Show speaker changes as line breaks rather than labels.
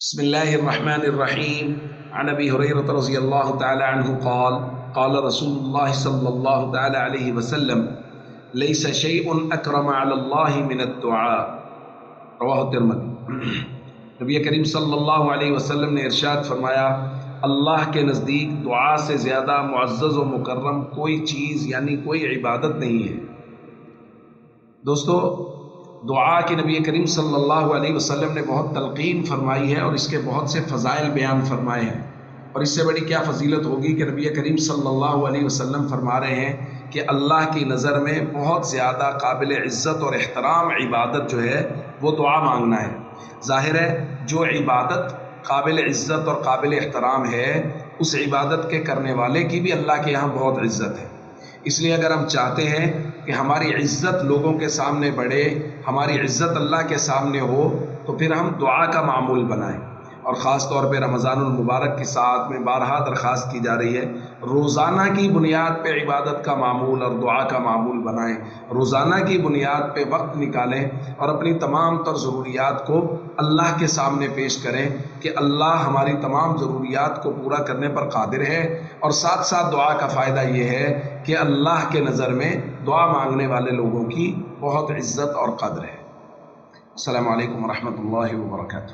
بسم الله الرحمن الرحيم. عن أبي هريرة رضي الله تعالى عنه قال قال رسول الله صلى الله تعالى عليه وسلم ليس شيء أكرم على الله من الدعاء رواہ الترمذی. نبی کریم صلی اللہ علیہ وسلم نے ارشاد فرمایا، اللہ کے نزدیک دعا سے زیادہ معزز و مکرم کوئی چیز یعنی کوئی عبادت نہیں ہے. دوستو، دعا کی نبی کریم صلی اللہ علیہ وسلم نے بہت تلقین فرمائی ہے اور اس کے بہت سے فضائل بیان فرمائے ہیں، اور اس سے بڑی کیا فضیلت ہوگی کہ نبی کریم صلی اللہ علیہ وسلم فرما رہے ہیں کہ اللہ کی نظر میں بہت زیادہ قابل عزت اور احترام عبادت جو ہے وہ دعا مانگنا ہے. ظاہر ہے جو عبادت قابل عزت اور قابل احترام ہے اس عبادت کے کرنے والے کی بھی اللہ کے یہاں بہت عزت ہے. اس لیے اگر ہم چاہتے ہیں کہ ہماری عزت لوگوں کے سامنے بڑھے، ہماری عزت اللہ کے سامنے ہو، تو پھر ہم دعا کا معمول بنائیں. اور خاص طور پہ رمضان المبارک کی ساعت میں بارہا درخواست کی جا رہی ہے، روزانہ کی بنیاد پہ عبادت کا معمول اور دعا کا معمول بنائیں. روزانہ کی بنیاد پہ وقت نکالیں اور اپنی تمام تر ضروریات کو اللہ کے سامنے پیش کریں کہ اللہ ہماری تمام ضروریات کو پورا کرنے پر قادر ہے. اور ساتھ ساتھ دعا کا فائدہ یہ ہے کہ اللہ کے نظر میں دعا مانگنے والے لوگوں کی بہت عزت اور قدر ہے. السلام علیکم ورحمۃ اللہ وبرکاتہ.